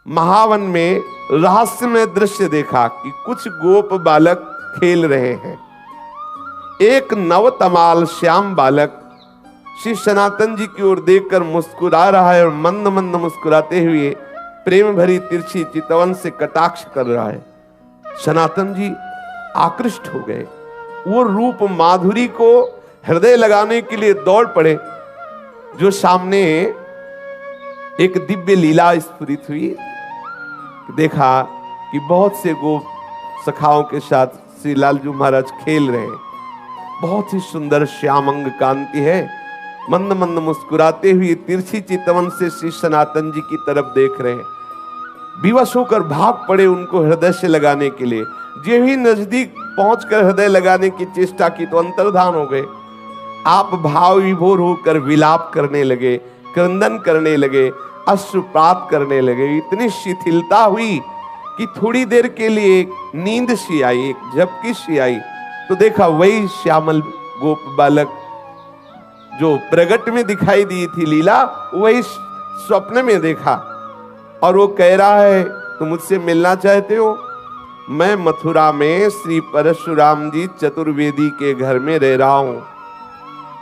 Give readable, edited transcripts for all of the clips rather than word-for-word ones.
महावन में रहस्यमय दृश्य देखा कि कुछ गोप बालक खेल रहे हैं। एक नवतमाल श्याम बालक श्री सनातन जी की ओर देखकर मुस्कुरा रहा है और मंद मंद मुस्कुराते हुए प्रेम भरी तिरछी चितवन से कटाक्ष कर रहा है। सनातन जी आकृष्ट हो गए। वो रूप माधुरी को हृदय लगाने के लिए दौड़ पड़े। जो सामने एक दिव्य लीला स्फुरित हुई, देखा कि बहुत से गोप सखाओं के साथ श्री लालजू महाराज खेल रहे हैं। बहुत ही सुंदर श्यामंग कांति है। मंद मंद मुस्कुराते हुए तिरछी चितवन से श्री सनातन जी की तरफ देख रहे हैं। विवश होकर भाग पड़े उनको हृदय से लगाने के लिए। जो ही नजदीक पहुंचकर हृदय लगाने की चेष्टा की तो अंतर्धान हो गए। आप भाव विभोर होकर विलाप करने लगे, क्रंदन करने लगे, अश्रुपात करने लगे। इतनी शिथिलता हुई कि थोड़ी देर के लिए नींद सी आई, एक झपकी सी आई। तो देखा वही श्यामल गोप बालक जो प्रगट में दिखाई दी थी लीला, वही स्वप्न में देखा। और वो कह रहा है, तुम मुझसे मिलना चाहते हो? मैं मथुरा में श्री परशुराम जी चतुर्वेदी के घर में रह रहा हूं।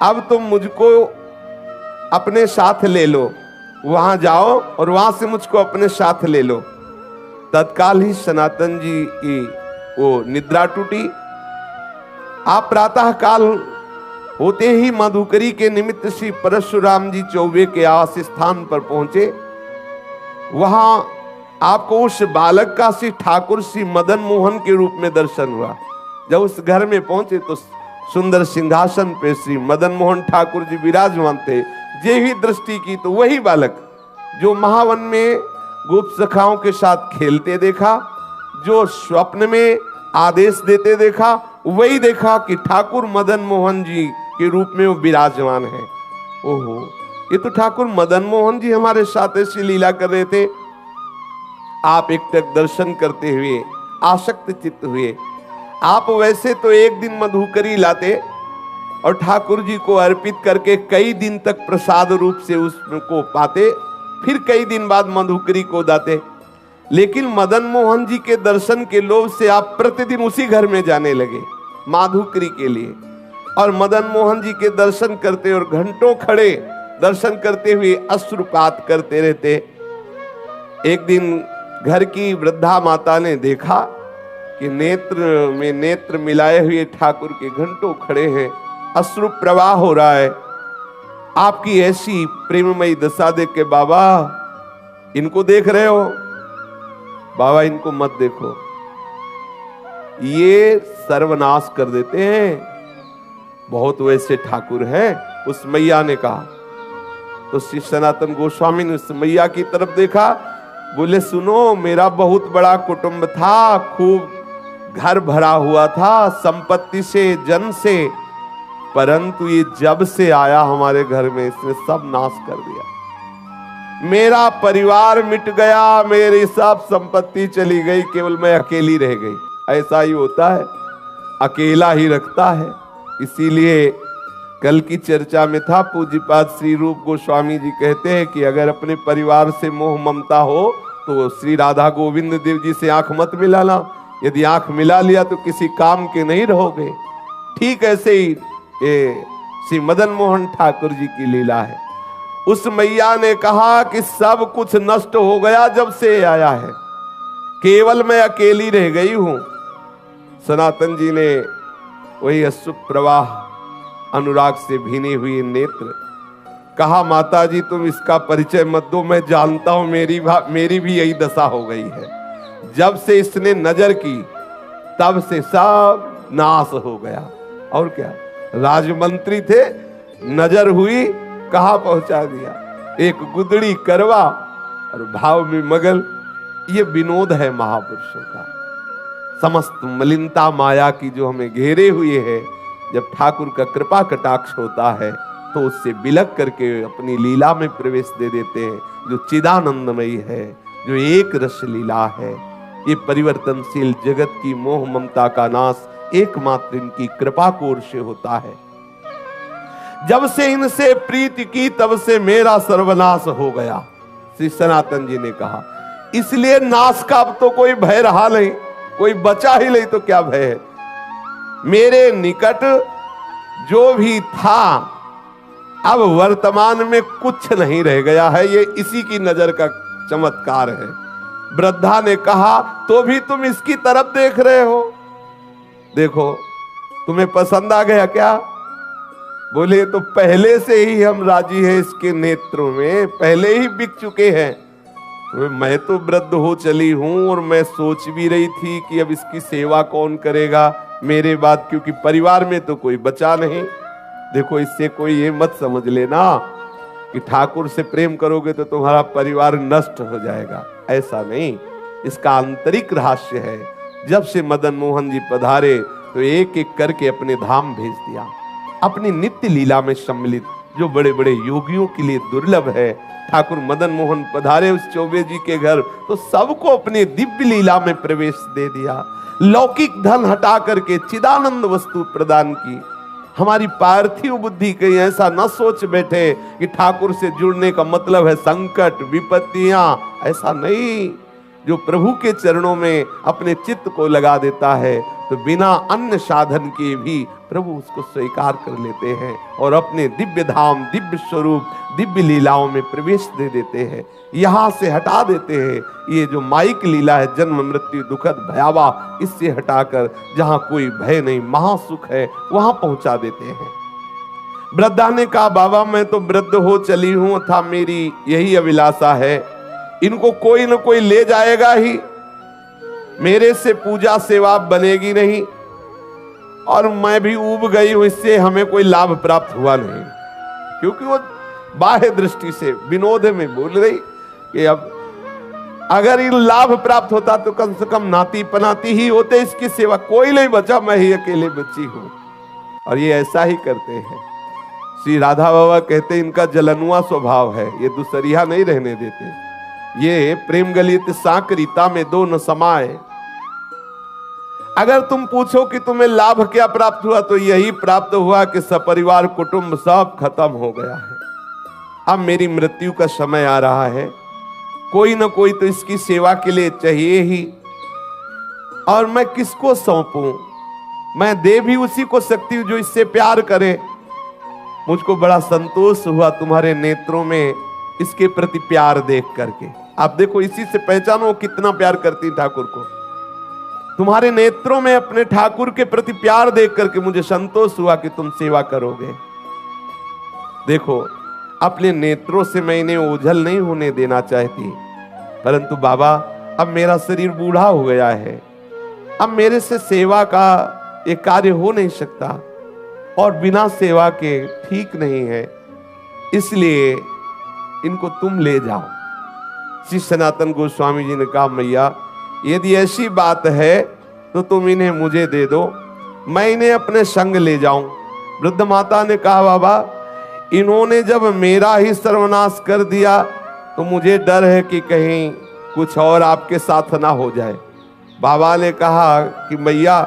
अब तुम मुझको अपने साथ ले लो, वहां जाओ और वहां से मुझको अपने साथ ले लो। तत्काल ही सनातन जी की वो निद्रा टूटी। आप प्रातः काल होते ही मधुकरी के निमित्त श्री परशुराम जी चौबे के आवास स्थान पर पहुंचे। वहां आपको उस बालक का श्री ठाकुर श्री मदन मोहन के रूप में दर्शन हुआ। जब उस घर में पहुंचे तो सुंदर सिंहासन पे श्री मदन मोहन ठाकुर जी विराजमान थे। जे ही दृष्टि की तो वही बालक जो महावन में गोप सखाओं के साथ खेलते देखा, जो स्वप्न में आदेश देते देखा, वही देखा कि ठाकुर मदन मोहन जी के रूप में वो विराजमान है। ओहो, ये तो ठाकुर मदन मोहन जी हमारे साथ ऐसी लीला कर रहे थे। आप एकटक दर्शन करते हुए आसक्त चित्त हुए। आप वैसे तो एक दिन मधुकरी लाते और ठाकुर जी को अर्पित करके कई दिन तक प्रसाद रूप से उसको पाते, फिर कई दिन बाद मधुकरी को दाते। लेकिन मदन मोहन जी के दर्शन के लोभ से आप प्रतिदिन उसी घर में जाने लगे माधुकरी के लिए। और मदन मोहन जी के दर्शन करते और घंटों खड़े दर्शन करते हुए अश्रुपात करते रहते। एक दिन घर की वृद्धा माता ने देखा कि नेत्र में नेत्र मिलाए हुए ठाकुर के घंटों खड़े हैं, अश्रु प्रवाह हो रहा है। आपकी ऐसी प्रेममयी दशा देख के, बाबा इनको देख रहे हो? बाबा इनको मत देखो, ये सर्वनाश कर देते हैं। बहुत वैसे ठाकुर हैं। उस मैया ने कहा। तो श्री सनातन गोस्वामी ने उस मैया की तरफ देखा, बोले सुनो, मेरा बहुत बड़ा कुटुंब था, खूब घर भरा हुआ था संपत्ति से, जन से, परंतु ये जब से आया हमारे घर में इसने सब नाश कर दिया। मेरा परिवार मिट गया, मेरी सब संपत्ति चली गई, केवल मैं अकेली रह गई। ऐसा ही होता है, अकेला ही रखता है। इसीलिए कल की चर्चा में था, पूज्यपाद श्री रूप गोस्वामी जी कहते हैं कि अगर अपने परिवार से मोह ममता हो तो श्री राधा गोविंद देव जी से आंख मत मिलाना। यदि आंख मिला लिया तो किसी काम के नहीं रहोगे। ठीक ऐसे ही ये श्री मदन मोहन ठाकुर जी की लीला है। उस मैया ने कहा कि सब कुछ नष्ट हो गया जब से आया है, केवल मैं अकेली रह गई हूं। सनातन जी ने वही अश्रु प्रवाह, अनुराग से भीने हुए नेत्र, कहा माता जी तुम इसका परिचय मत दो, मैं जानता हूं मेरी भी यही दशा हो गई है। जब से इसने नजर की तब से सब नाश हो गया। और क्या, राजमंत्री थे, नजर हुई, कहां पहुंचा दिया। एक गुदड़ी करवा और भाव में मगल। ये विनोद है महापुरुषों का। समस्त मलिनता माया की जो हमें घेरे हुए है, जब ठाकुर का कृपा कटाक्ष होता है तो उससे बिलक करके अपनी लीला में प्रवेश दे देते हैं, जो चिदानंदमयी है, जो एक रस लीला है। ये परिवर्तनशील जगत की मोह ममता का नाश एकमात्र इनकी कृपा कोर से होता है। जब से इनसे प्रीति की तब से मेरा सर्वनाश हो गया। श्री सनातन जी ने कहा इसलिए नाश का अब तो कोई भय रहा नहीं, कोई बचा ही नहीं तो क्या भय है। मेरे निकट जो भी था अब वर्तमान में कुछ नहीं रह गया है, ये इसी की नजर का चमत्कार है। वृद्धा ने कहा तो भी तुम इसकी तरफ देख रहे हो, देखो तुम्हें पसंद आ गया क्या? बोले तो पहले से ही हम राजी हैं, इसके नेत्रों में पहले ही बिक चुके हैं। तो मैं तो वृद्ध हो चली हूं और मैं सोच भी रही थी कि अब इसकी सेवा कौन करेगा मेरे बाद, क्योंकि परिवार में तो कोई बचा नहीं। देखो इससे कोई ये मत समझ लेना कि ठाकुर से प्रेम करोगे तो तुम्हारा परिवार नष्ट हो जाएगा, ऐसा नहीं। इसका आंतरिक रहस्य है। जब से मदन मोहन जी पधारे तो एक एक करके अपने धाम भेज दिया, अपनी नित्य लीला में सम्मिलित, जो बड़े बड़े योगियों के लिए दुर्लभ है। ठाकुर मदन मोहन पधारे उस चौबे जी के घर तो सबको अपने दिव्य लीला में प्रवेश दे दिया, लौकिक धन हटा करके चिदानंद वस्तु प्रदान की। हमारी पार्थिव बुद्धि कहीं ऐसा न सोच बैठे कि ठाकुर से जुड़ने का मतलब है संकट विपत्तियां, ऐसा नहीं। जो प्रभु के चरणों में अपने चित्त को लगा देता है तो बिना अन्य साधन के भी प्रभु उसको स्वीकार कर लेते हैं और अपने दिव्य धाम, दिव्य स्वरूप, दिव्य लीलाओं में प्रवेश दे देते हैं। यहां से हटा देते हैं ये जो माइक लीला है, जन्म मृत्यु दुखद भयावह, इससे हटाकर जहां कोई भय नहीं, महासुख है, वहां पहुंचा देते हैं। वृद्धा ने कहा बाबा मैं तो वृद्ध हो चली हूं था, मेरी यही अभिलाषा है, इनको कोई न कोई ले जाएगा ही, मेरे से पूजा सेवा बनेगी नहीं, और मैं भी ऊब गई हूं, इससे हमें कोई लाभ प्राप्त हुआ नहीं। क्योंकि वो बाह्य दृष्टि से विनोद में बोल रही कि अब अगर इन लाभ प्राप्त होता तो कम से कम नाती पनाती ही होते, इसकी सेवा कोई नहीं बचा, मैं ही अकेले बची हूं। और ये ऐसा ही करते हैं। श्री राधा बाबा कहते इनका जलनुआ स्वभाव है, ये दूसरिया नहीं रहने देते। ये प्रेम गलित साकरीता में दो न समाये। अगर तुम पूछो कि तुम्हें लाभ क्या प्राप्त हुआ तो यही प्राप्त हुआ कि सपरिवार कुटुंब सब खत्म हो गया है। अब मेरी मृत्यु का समय आ रहा है, कोई ना कोई तो इसकी सेवा के लिए चाहिए ही, और मैं किसको सौंपूं? मैं दे भी उसी को सकती हूं जो इससे प्यार करे। मुझको बड़ा संतोष हुआ तुम्हारे नेत्रों में इसके प्रति प्यार देख करके। आप देखो इसी से पहचानो कितना प्यार करती ठाकुर को। तुम्हारे नेत्रों में अपने ठाकुर के प्रति प्यार देख करके मुझे संतोष हुआ कि तुम सेवा करोगे। देखो अपने नेत्रों से मैं इन्हें ओझल नहीं होने देना चाहती, परंतु बाबा अब मेरा शरीर बूढ़ा हो गया है, अब मेरे से सेवा का एक कार्य हो नहीं सकता, और बिना सेवा के ठीक नहीं है, इसलिए इनको तुम ले जाओ। श्री सनातन गोस्वामी जी ने कहा मैया यदि ऐसी बात है तो तुम इन्हें मुझे दे दो, मैं इन्हें अपने संग ले जाऊं। वृद्ध माता ने कहा बाबा इन्होंने जब मेरा ही सर्वनाश कर दिया तो मुझे डर है कि कहीं कुछ और आपके साथ ना हो जाए। बाबा ने कहा कि मैया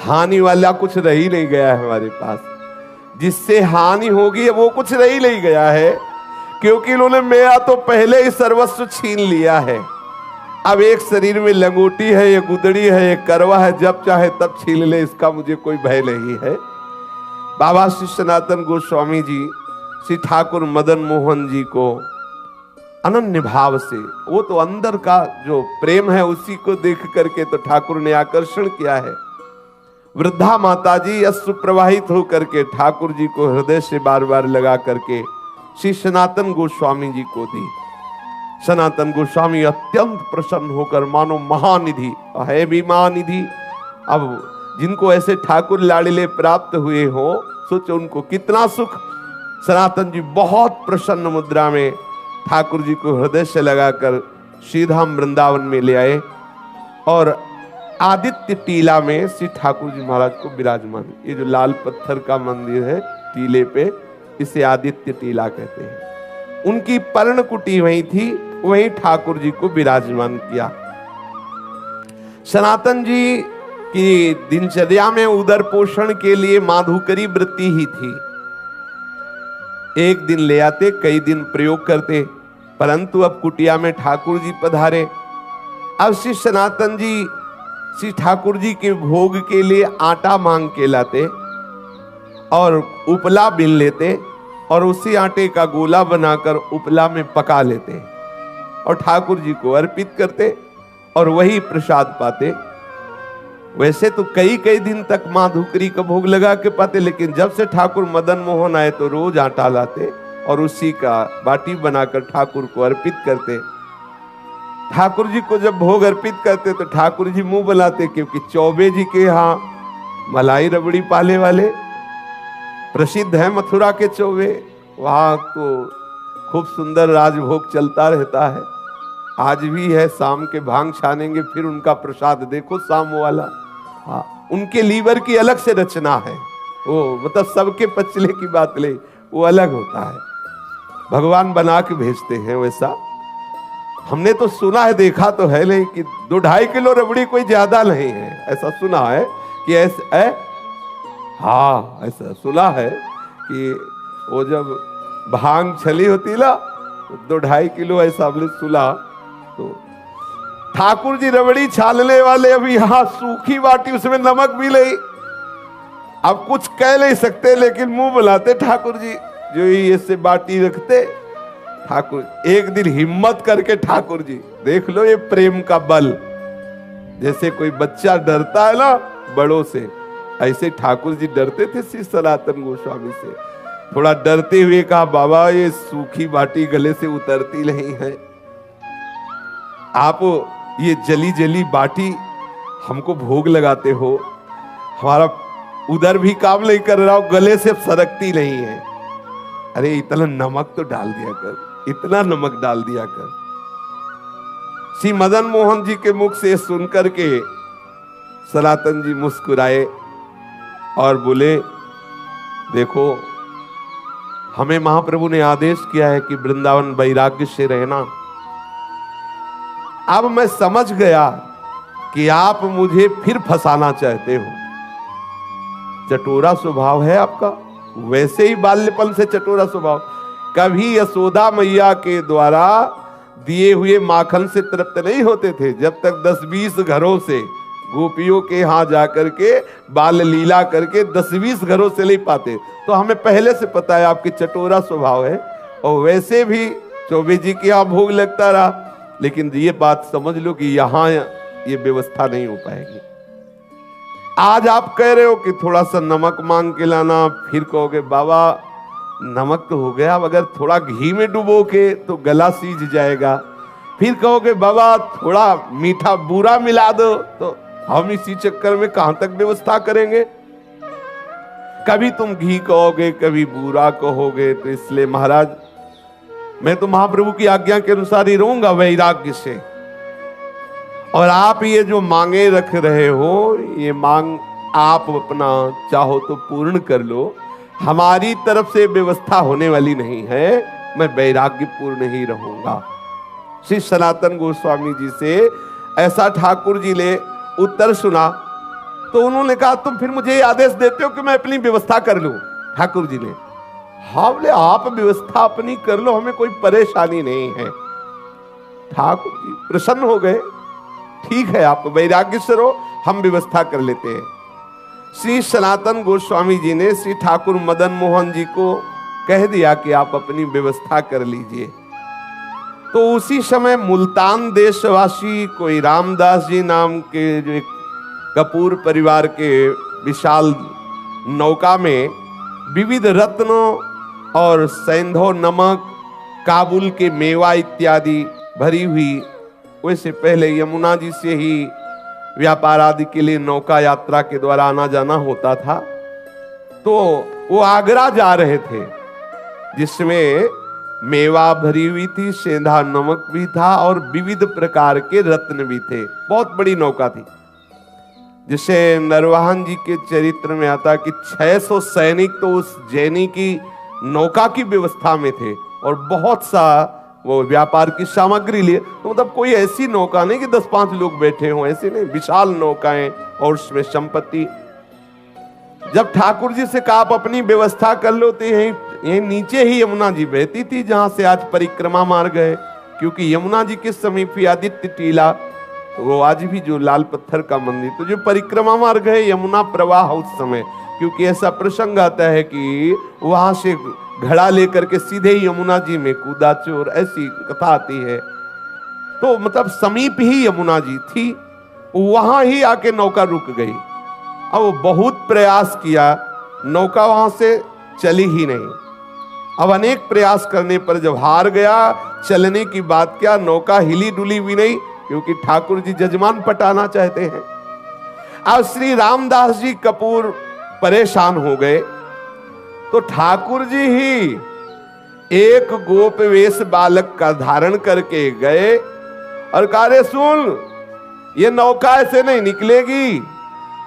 हानि वाला कुछ रह ही नहीं गया है हमारे पास, जिससे हानि होगी वो कुछ रह ही नहीं गया है, क्योंकि इन्होंने मेरा तो पहले ही सर्वस्व छीन लिया है। अब एक शरीर में लंगोटी है, ये गुदड़ी है, ये करवा है, जब चाहे तब छीन ले, इसका मुझे कोई भय नहीं है। बाबा श्री सनातन गोस्वामी जी श्री ठाकुर मदन मोहन जी को अनन्य भाव से, वो तो अंदर का जो प्रेम है उसी को देख करके तो ठाकुर ने आकर्षण किया है। वृद्धा माता जी अश्रु प्रवाहित होकर के ठाकुर जी को हृदय से बार बार लगा करके श्री सनातन गोस्वामी जी को दी। सनातन गोस्वामी अत्यंत प्रसन्न होकर मानो महानिधि है भी महानिधि, अब जिनको ऐसे ठाकुर लाड़िले प्राप्त हुए हो सोचो उनको कितना सुख। सनातन जी बहुत प्रसन्न मुद्रा में ठाकुर जी को हृदय से लगाकर श्रीधाम वृंदावन में ले आए और आदित्य टीला में श्री ठाकुर जी महाराज को विराजमान, ये जो लाल पत्थर का मंदिर है टीले पे, इसे आदित्य टीला कहते हैं। उनकी पर्ण कुटी वहीं थी, वहीं ठाकुर जी को विराजमान किया। सनातन जी की दिनचर्या में उदर पोषण के लिए माधुकरी वृत्ति ही थी। एक दिन ले आते, कई दिन प्रयोग करते, परंतु अब कुटिया में ठाकुर जी पधारे। अब श्री सनातन जी श्री ठाकुर जी के भोग के लिए आटा मांग के लाते और उपला बीन लेते और उसी आटे का गोला बनाकर उपला में पका लेते और ठाकुर जी को अर्पित करते और वही प्रसाद पाते। वैसे तो कई कई दिन तक मां धुकरी का भोग लगा के पाते, लेकिन जब से ठाकुर मदन मोहन आए तो रोज आटा लाते और उसी का बाटी बनाकर ठाकुर को अर्पित करते। ठाकुर जी को जब भोग अर्पित करते तो ठाकुर जी मुंह बनाते, क्योंकि चौबे जी के यहाँ मलाई रबड़ी पाले वाले प्रसिद्ध है, मथुरा के चौबे, वहां तो खूब सुंदर राजभोग चलता रहता है। आज भी है, शाम के भांग छानेंगे फिर उनका प्रसाद देखो शाम वाला। हाँ, उनके लीवर की अलग से रचना है, वो मतलब सबके पचले की बात ले, वो अलग होता है, भगवान बना के भेजते हैं वैसा। हमने तो सुना है, देखा तो है नहीं कि 2-2.5 किलो रबड़ी कोई ज्यादा नहीं है, ऐसा सुना है कि ऐसे हाँ ऐसा सुना है कि वो जब भांग छली होती ना 2-2.5 किलो ऐसा हमने सुना। तो ठाकुर जी रबड़ी छालने वाले अभी यहाँ सूखी बाटी, उसमें नमक भी नहीं, अब कुछ कह नहीं सकते लेकिन मुंह बुलाते ठाकुर जी, जो ही ऐसे बाटी रखते ठाकुर। एक दिन हिम्मत करके ठाकुर जी, देख लो ये प्रेम का बल, जैसे कोई बच्चा डरता है ना बड़ों से, ऐसे ठाकुर जी डरते थे श्री सनातन गोस्वामी से। थोड़ा डरते हुए कहा, बाबा ये सूखी बाटी गले से उतरती नहीं है, आप ये जली जली बाटी हमको भोग लगाते हो, हमारा उधर भी काम नहीं कर रहा हो, गले से सरकती नहीं है। अरे इतना नमक तो डाल दिया कर, इतना नमक डाल दिया कर। श्री मदन मोहन जी के मुख से सुनकर के सनातन जी मुस्कुराए और बोले, देखो हमें महाप्रभु ने आदेश किया है कि वृंदावन वैराग्य से रहना। अब मैं समझ गया कि आप मुझे फिर फंसाना चाहते हो, चटोरा स्वभाव है आपका, वैसे ही बाल्यपन से चटोरा स्वभाव। कभी यशोदा मैया के द्वारा दिए हुए माखन से तृप्त नहीं होते थे, जब तक 10-20 घरों से गोपियों के यहाँ जाकर के बाल लीला करके 10-20 घरों से नहीं पाते। तो हमें पहले से पता है आपकी चटोरा स्वभाव है, और वैसे भी चौबे जी के यहाँ भोग लगता रहा, लेकिन ये बात समझ लो कि यहाँ ये व्यवस्था नहीं हो पाएगी। आज आप कह रहे हो कि थोड़ा सा नमक मांग के लाना, फिर कहोगे बाबा नमक तो हो गया, अगर थोड़ा घी में डुबो के तो गला सीज जाएगा, फिर कहोगे बाबा थोड़ा मीठा बूरा मिला दो, तो हम इसी चक्कर में कहां तक व्यवस्था करेंगे। कभी तुम घी कहोगे, कभी बूरा कहोगे, तो इसलिए महाराज मैं तो महाप्रभु की आज्ञा के अनुसार ही रहूंगा वैराग्य से। और आप ये जो मांगे रख रहे हो, ये मांग आप अपना चाहो तो पूर्ण कर लो, हमारी तरफ से व्यवस्था होने वाली नहीं है, मैं वैराग्य पूर्ण ही रहूंगा। श्री सनातन गोस्वामी जी से ऐसा ठाकुर जी ने उत्तर सुना, तो उन्होंने कहा तुम फिर मुझे आदेश देते हो कि मैं अपनी व्यवस्था कर लूं। ठाकुर जी ने हाँ बोले, आप व्यवस्था अपनी कर लो, हमें कोई परेशानी नहीं है। ठाकुर जी प्रसन्न हो गए, ठीक है आप वैराग्य से रहो, हम व्यवस्था कर लेते हैं। श्री सनातन गोस्वामी जी ने श्री ठाकुर मदन मोहन जी को कह दिया कि आप अपनी व्यवस्था कर लीजिए। तो उसी समय मुल्तान देशवासी कोई रामदास जी नाम के जो एक कपूर परिवार के विशाल नौका में विविध रत्नों और सैंधव नमक, काबुल के मेवा इत्यादि भरी हुई, वैसे पहले यमुना जी से ही व्यापार आदि के लिए नौका यात्रा के द्वारा आना जाना होता था। तो वो आगरा जा रहे थे, जिसमें मेवा भरी हुई थी, सेंधा नमक भी था और विविध प्रकार के रत्न भी थे। बहुत बड़ी नौका थी, जिसे नरवाहन जी के चरित्र में आता कि 600 सैनिक तो उस जैनी की नौका की व्यवस्था में थे, और बहुत सा वो व्यापार की सामग्री लिए। तो मतलब कोई ऐसी नौका नहीं कि 10-5 लोग बैठे हों, ऐसे नहीं, विशाल नौकाएं और उसमें संपत्ति। जब ठाकुर जी से कहा आप अपनी व्यवस्था कर लो, तो ये नीचे ही यमुना जी बहती थी जहां से आज परिक्रमा मार्ग है, क्योंकि यमुना जी के समीप ही आदित्य टीला, वो आज भी जो लाल पत्थर का मंदिर, तो जो परिक्रमा मार्ग है यमुना प्रवाह उस समय, क्योंकि ऐसा प्रसंग आता है कि वहां से घड़ा लेकर के सीधे यमुना जी में कूदा चोर, ऐसी कथा आती है। तो मतलब समीप ही यमुना जी थी, वहां ही आके नौका रुक गई। अब बहुत प्रयास किया, नौका वहां से चली ही नहीं। अब अनेक प्रयास करने पर जब हार गया, चलने की बात क्या, नौका हिली डुली भी नहीं, क्योंकि ठाकुर जी जजमान पटाना चाहते हैं। अब श्री रामदास जी कपूर परेशान हो गए, तो ठाकुर जी ही एक गोप वेश बालक का धारण करके गए और कहा, रे सुन, ये नौका ऐसे नहीं निकलेगी,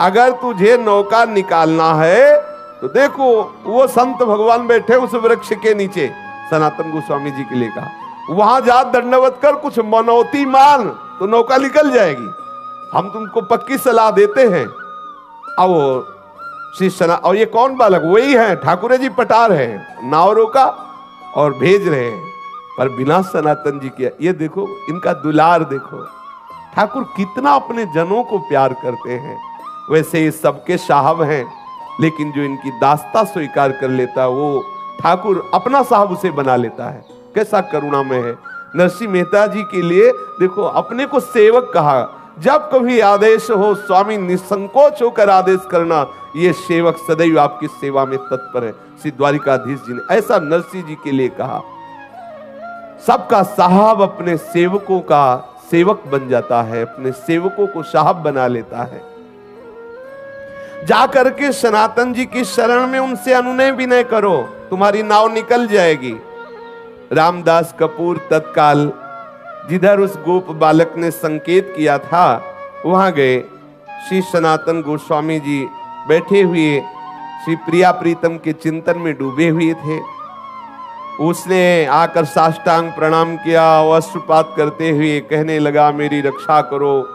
अगर तुझे नौका निकालना है तो देखो वो संत भगवान बैठे उस वृक्ष के नीचे, सनातन गोस्वामी जी के लिए कहा, वहां जा दंडवत कर, कुछ मनौती मान तो नौका निकल जाएगी, हम तुमको पक्की सलाह देते हैं। अब वो श्री सना, और ये कौन बालक, वही है ठाकुर जी पटार है, नाव रोका और भेज रहे हैं, पर बिना सनातन जी किया। ये देखो इनका दुलार देखो, ठाकुर कितना अपने जनों को प्यार करते हैं। वैसे ये सबके साहब हैं, लेकिन जो इनकी दास्ता स्वीकार कर लेता है वो ठाकुर अपना साहब उसे बना लेता है। कैसा करुणामय है। नरसिंह मेहता जी के लिए देखो अपने को सेवक कहा, जब कभी आदेश हो स्वामी निसंकोच होकर आदेश करना, ये सेवक सदैव आपकी सेवा में तत्पर है। श्री द्वारिकाधीश जी ने ऐसा नरसिंह जी के लिए कहा। सबका साहब अपने सेवकों का सेवक बन जाता है, अपने सेवकों को साहब बना लेता है। जाकर के सनातन जी की शरण में उनसे अनुनय विनय करो, तुम्हारी नाव निकल जाएगी। रामदास कपूर तत्काल जिधर उस गोप बालक ने संकेत किया था वहां गए। श्री सनातन गोस्वामी जी बैठे हुए श्री प्रिया प्रीतम के चिंतन में डूबे हुए थे। उसने आकर साष्टांग प्रणाम किया, वस्त्रपात करते हुए कहने लगा, मेरी रक्षा करो,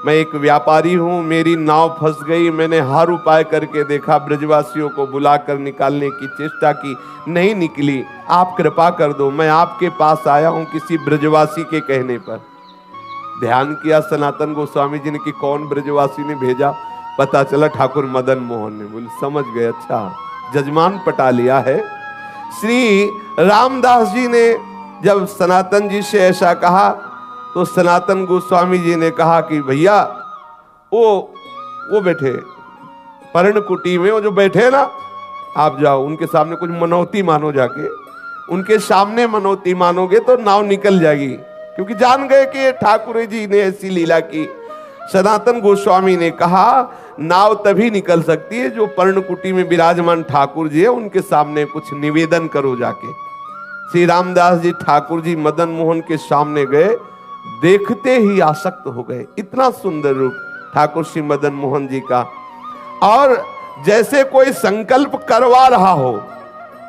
मैं एक व्यापारी हूं, मेरी नाव फंस गई, मैंने हर उपाय करके देखा, ब्रजवासियों को बुलाकर निकालने की चेष्टा की, नहीं निकली, आप कृपा कर दो, मैं आपके पास आया हूं किसी ब्रजवासी के कहने पर। ध्यान किया सनातन गोस्वामी जी ने कि कौन ब्रजवासी ने भेजा, पता चला ठाकुर मदन मोहन ने। बोले समझ गए, अच्छा जजमान पटा लिया है। श्री रामदास जी ने जब सनातन जी से ऐसा कहा तो सनातन गोस्वामी जी ने कहा कि भैया वो बैठे पर्णकुटी में, वो जो बैठे ना, आप जाओ उनके सामने कुछ मनौती मानो, जाके उनके सामने मनौती मानोगे तो नाव निकल जाएगी, क्योंकि जान गए कि ठाकुर जी ने ऐसी लीला की। सनातन गोस्वामी ने कहा नाव तभी निकल सकती है जो पर्णकुटी में विराजमान ठाकुर जी है उनके सामने कुछ निवेदन करो जाके। श्री रामदास जी ठाकुर जी मदन मोहन के सामने गए, देखते ही आसक्त हो गए। इतना सुंदर रूप ठाकुर श्री मदन मोहन जी का, और जैसे कोई संकल्प करवा रहा हो,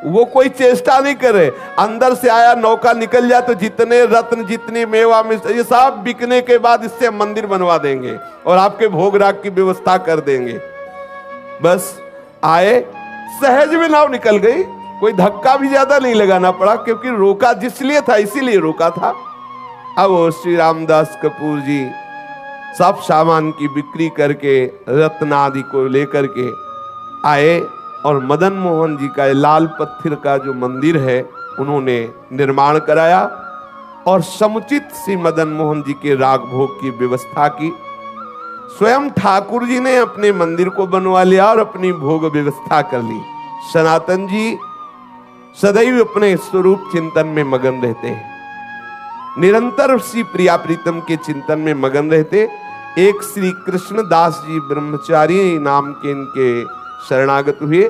वो कोई चेष्टा नहीं करे, अंदर से आया नौका निकल जाए तो जितने रत्न जितनी मेवा ये सब बिकने के बाद इससे मंदिर बनवा देंगे और आपके भोग राग की व्यवस्था कर देंगे। बस आए, सहज में नाव निकल गई, कोई धक्का भी ज्यादा नहीं लगाना पड़ा, क्योंकि रोका जिसलिए था इसीलिए रोका था। अब श्री रामदास कपूर जी सब सामान की बिक्री करके रत्न आदि को लेकर के आए और मदन मोहन जी का लाल पत्थर का जो मंदिर है उन्होंने निर्माण कराया और समुचित श्री मदन मोहन जी के राग भोग की व्यवस्था की। स्वयं ठाकुर जी ने अपने मंदिर को बनवा लिया और अपनी भोग व्यवस्था कर ली। सनातन जी सदैव अपने स्वरूप चिंतन में मगन रहते हैं, निरंतर श्री प्रिया प्रीतम के चिंतन में मगन रहते। एक श्री कृष्णदास जी ब्रह्मचारी नाम के इनके शरणागत हुए,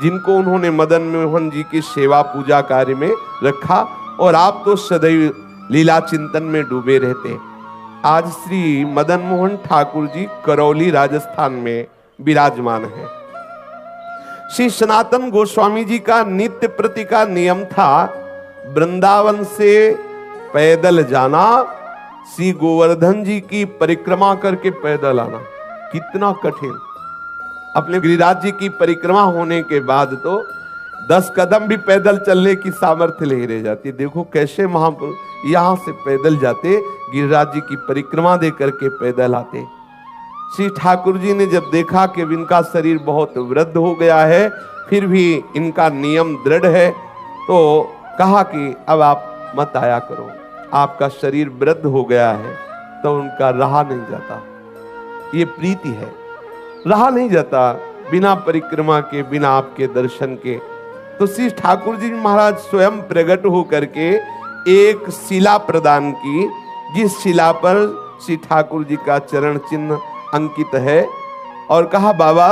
जिनको उन्होंने मदन मोहन जी की सेवा पूजा कार्य में रखा, और आप तो सदैव लीला चिंतन में डूबे रहते। आज श्री मदन मोहन ठाकुर जी करौली राजस्थान में विराजमान है। श्री सनातन गोस्वामी जी का नित्य प्रति का नियम था वृंदावन से पैदल जाना, श्री गोवर्धन जी की परिक्रमा करके पैदल आना। कितना कठिन। अपने गिरिराज जी की परिक्रमा होने के बाद तो 10 कदम भी पैदल चलने की सामर्थ्य नहीं रह जाती। देखो कैसे महापुरुष यहां से पैदल जाते, गिरिराज जी की परिक्रमा दे करके पैदल आते। श्री ठाकुर जी ने जब देखा कि इनका शरीर बहुत वृद्ध हो गया है, फिर भी इनका नियम दृढ़ है, तो कहा कि अब आप मत आया करो, आपका शरीर वृद्ध हो गया है। तो उनका रहा नहीं जाता, ये प्रीति है, रहा नहीं जाता बिना परिक्रमा के, बिना आपके दर्शन के। तो श्री ठाकुर जी महाराज स्वयं प्रकट होकर के एक शिला प्रदान की, जिस शिला पर श्री ठाकुर जी का चरण चिन्ह अंकित है, और कहा बाबा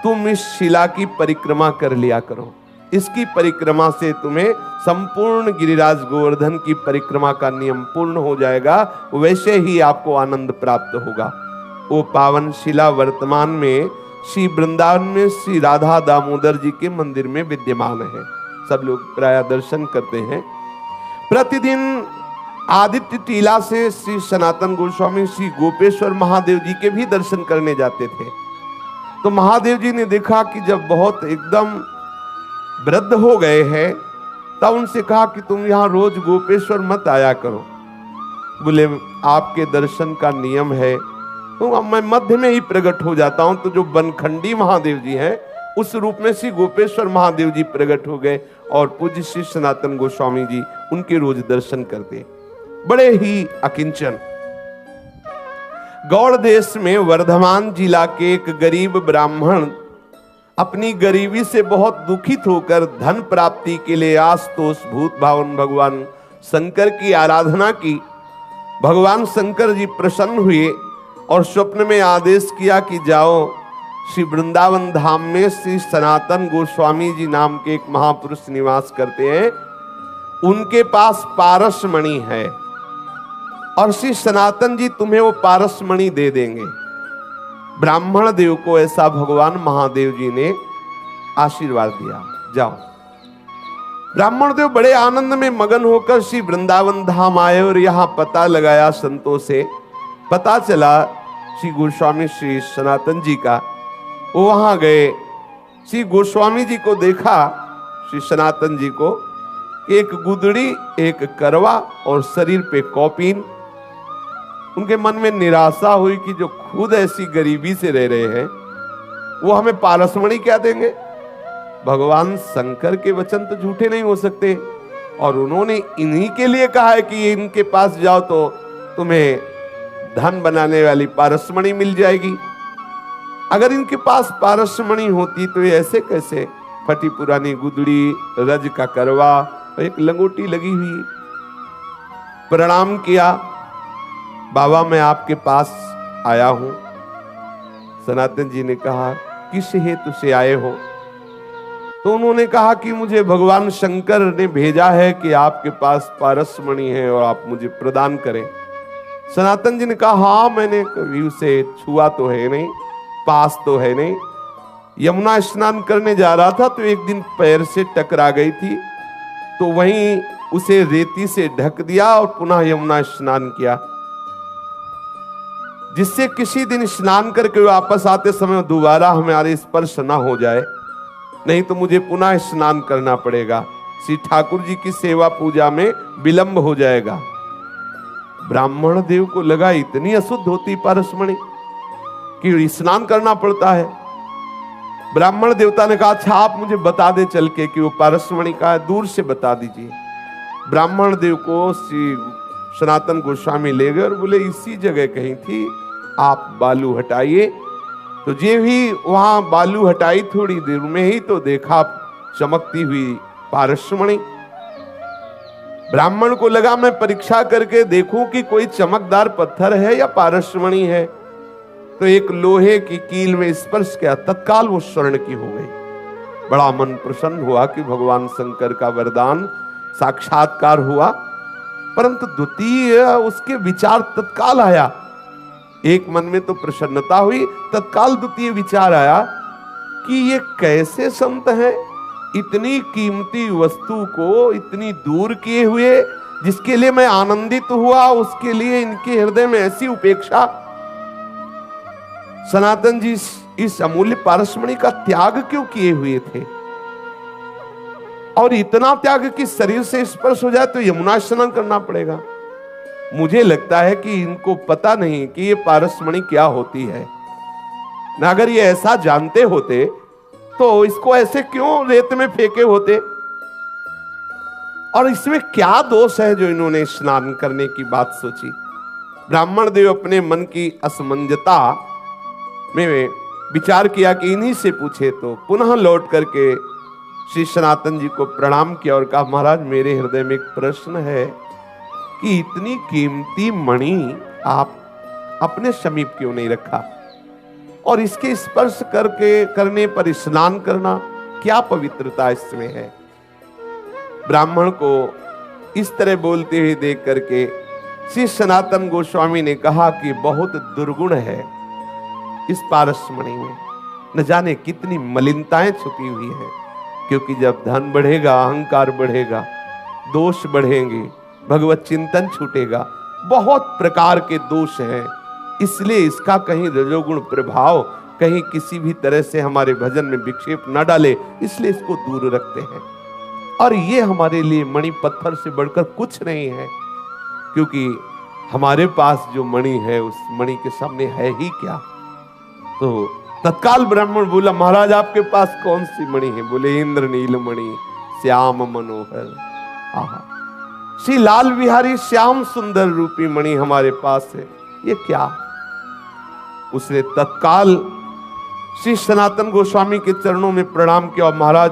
तुम इस शिला की परिक्रमा कर लिया करो, इसकी परिक्रमा से तुम्हें संपूर्ण गिरिराज गोवर्धन की परिक्रमा का नियम पूर्ण हो जाएगा, वैसे ही आपको आनंद प्राप्त होगा। वो पावन शिला वर्तमान में श्री वृंदावन में श्री राधा दामोदर जी के मंदिर में विद्यमान है। सब लोग प्राय दर्शन करते हैं। प्रतिदिन आदित्य टीला से श्री सनातन गोस्वामी श्री गोपेश्वर महादेव जी के भी दर्शन करने जाते थे। तो महादेव जी ने देखा कि जब बहुत एकदम वृद्ध हो गए हैं, तब उनसे कहा कि तुम यहाँ रोज गोपेश्वर मत आया करो। बोले आपके दर्शन का नियम है, तो मैं मध्य में ही प्रकट हो जाता हूं। तो जो बनखंडी महादेव जी हैं, उस रूप में श्री गोपेश्वर महादेव जी प्रकट हो गए, और पूज्य श्री सनातन गोस्वामी जी उनके रोज दर्शन करते, बड़े ही अकिंचन। गौड़ देश में वर्धमान जिला के एक गरीब ब्राह्मण अपनी गरीबी से बहुत दुखित होकर धन प्राप्ति के लिए आशुतोष भूत भावन भगवान शंकर की आराधना की। भगवान शंकर जी प्रसन्न हुए और स्वप्न में आदेश किया कि जाओ श्री वृंदावन धाम में श्री सनातन गोस्वामी जी नाम के एक महापुरुष निवास करते हैं, उनके पास पारस मणि है, और श्री सनातन जी तुम्हें वो पारस मणि दे देंगे। ब्राह्मण देव को ऐसा भगवान महादेव जी ने आशीर्वाद दिया, जाओ। ब्राह्मण देव बड़े आनंद में मगन होकर श्री वृंदावन धाम आए, और यहां पता लगाया संतों से, पता चला श्री गोस्वामी श्री सनातन जी का। वो वहां गए, श्री गोस्वामी जी को देखा, श्री सनातन जी को, एक गुदड़ी, एक करवा और शरीर पे कौपीन। उनके मन में निराशा हुई कि जो खुद ऐसी गरीबी से रह रहे हैं, वो हमें पारसमणि क्या देंगे। भगवान शंकर के वचन तो झूठे नहीं हो सकते, और उन्होंने इन्हीं के लिए कहा है कि इनके पास जाओ तो तुम्हें धन बनाने वाली पारसमणि मिल जाएगी। अगर इनके पास पारसमणि होती तो ये ऐसे कैसे फटी पुरानी गुदड़ी, रज का करवा, एक लंगोटी लगी हुई। प्रणाम किया, बाबा मैं आपके पास आया हूं। सनातन जी ने कहा किस हेतु से आए हो। तो उन्होंने कहा कि मुझे भगवान शंकर ने भेजा है कि आपके पास पारसमणि है और आप मुझे प्रदान करें। सनातन जी ने कहा हाँ, मैंने कभी उसे छुआ तो है नहीं, पास तो है नहीं। यमुना स्नान करने जा रहा था तो एक दिन पैर से टकरा गई थी, तो वहीं उसे रेती से ढक दिया और पुनः यमुना स्नान किया, जिससे किसी दिन स्नान करके वापस आते समय दोबारा हमारे स्पर्श ना हो जाए, नहीं तो मुझे पुनः स्नान करना पड़ेगा। श्री ठाकुर जी की सेवा पूजा में विलंब हो जाएगा। ब्राह्मण देव को लगा इतनी अशुद्ध होती पारसमणि कि स्नान करना पड़ता है। ब्राह्मण देवता ने कहा अच्छा आप मुझे बता दे चल के कि वो पारसमणि का है, दूर से बता दीजिए। ब्राह्मण देव को श्री सनातन गोस्वामी ले गए और बोले इसी जगह कहीं थी, आप बालू हटाइए। तो जे भी वहां बालू हटाई, थोड़ी देर में ही तो देखा चमकती हुई पारसमणि। ब्राह्मण को लगा मैं परीक्षा करके देखूं कि कोई चमकदार पत्थर है या पारसमणि है। तो एक लोहे की कील में स्पर्श किया, तत्काल वो स्वर्ण की हो गई। बड़ा मन प्रसन्न हुआ कि भगवान शंकर का वरदान साक्षात्कार हुआ। परंतु द्वितीय उसके विचार तत्काल आया, एक मन में तो प्रसन्नता हुई, तत्काल द्वितीय विचार आया कि ये कैसे संत हैं, इतनी कीमती वस्तु को इतनी दूर किए हुए, जिसके लिए मैं आनंदित हुआ उसके लिए इनके हृदय में ऐसी उपेक्षा। सनातन जी इस अमूल्य पारसमणि का त्याग क्यों किए हुए थे। और इतना त्याग कि शरीर से स्पर्श हो जाए तो यमुना स्नान करना पड़ेगा। मुझे लगता है कि इनको पता नहीं कि ये पारसमणि क्या होती है। ना अगर ये ऐसा जानते होते तो इसको ऐसे क्यों रेत में फेंके होते। और इसमें क्या दोष है जो इन्होंने स्नान करने की बात सोची। ब्राह्मण देव अपने मन की असमंजता में विचार किया कि इन्हीं से पूछे, तो पुनः लौट करके श्री सनातन जी को प्रणाम किया और कहा, महाराज मेरे हृदय में एक प्रश्न है कि इतनी कीमती मणि आप अपने समीप क्यों नहीं रखा, और इसके स्पर्श करने पर स्नान करना, क्या पवित्रता इसमें है। ब्राह्मण को इस तरह बोलते हुए देख करके श्री सनातन गोस्वामी ने कहा कि बहुत दुर्गुण है इस पारसमणि में, न जाने कितनी मलिनताएं छुपी हुई है। क्योंकि जब धन बढ़ेगा, अहंकार बढ़ेगा, दोष बढ़ेंगे, भगवत चिंतन छूटेगा, बहुत प्रकार के दोष हैं। इसलिए इसका कहीं रजोगुण प्रभाव कहीं किसी भी तरह से हमारे भजन में विक्षेप न डाले, इसलिए इसको दूर रखते हैं। और ये हमारे लिए मणि पत्थर से बढ़कर कुछ नहीं है, क्योंकि हमारे पास जो मणि है उस मणि के सामने है ही क्या। तो तत्काल ब्राह्मण बोला, महाराज आपके पास कौन सी मणि है। बोले, इंद्रनील मणि श्याम मनोहर। आहा, श्री लाल बिहारी श्याम सुंदर रूपी मणि हमारे पास है, ये क्या। उसने तत्काल श्री सनातन गोस्वामी के चरणों में प्रणाम किया, और महाराज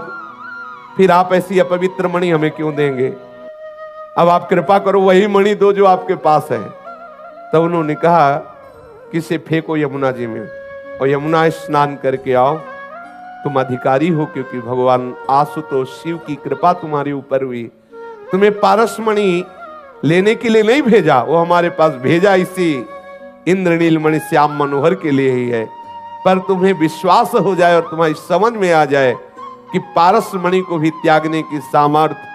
फिर आप ऐसी अपवित्र मणि हमें क्यों देंगे, अब आप कृपा करो वही मणि दो जो आपके पास है। तब उन्होंने कहा कि इसे फेंको यमुना जी में और यमुना स्नान करके आओ, तुम अधिकारी हो, क्योंकि भगवान आशुतोष शिव की कृपा तुम्हारे ऊपर हुई। तुम्हें पारसमणि लेने के लिए नहीं भेजा, वो हमारे पास भेजा इसी इंद्रनील मणि श्याम मनोहर के लिए ही है। पर तुम्हें विश्वास हो जाए और तुम्हारी समझ में आ जाए कि पारसमणि को भी त्यागने की सामर्थ्य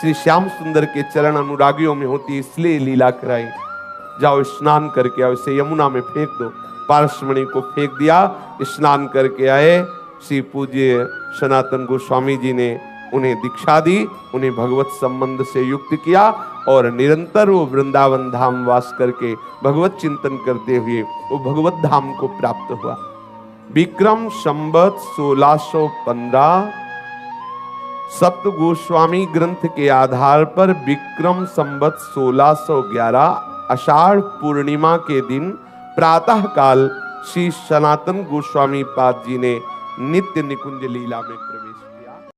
श्री श्याम सुंदर के चरण अनुरागियों में होती, इसलिए लीला कराई। जाओ स्नान करके आओ, इसे यमुना में फेंक दो। पारसमणि को फेंक दिया, स्नान करके आए। श्री पूज्य सनातन गोस्वामी जी ने उन्हें दीक्षा दी, उन्हें भगवत संबंध से युक्त किया, और निरंतर वो वृंदावन धाम वास करके भगवत चिंतन करते हुए वो भगवत धाम को प्राप्त हुआ। विक्रम संवत 1615 सप्त गोस्वामी ग्रंथ के आधार पर विक्रम संवत 1611 आषाढ़ पूर्णिमा के दिन प्रातः काल श्री सनातन गोस्वामी पाद जी ने नित्य निकुंज लीला में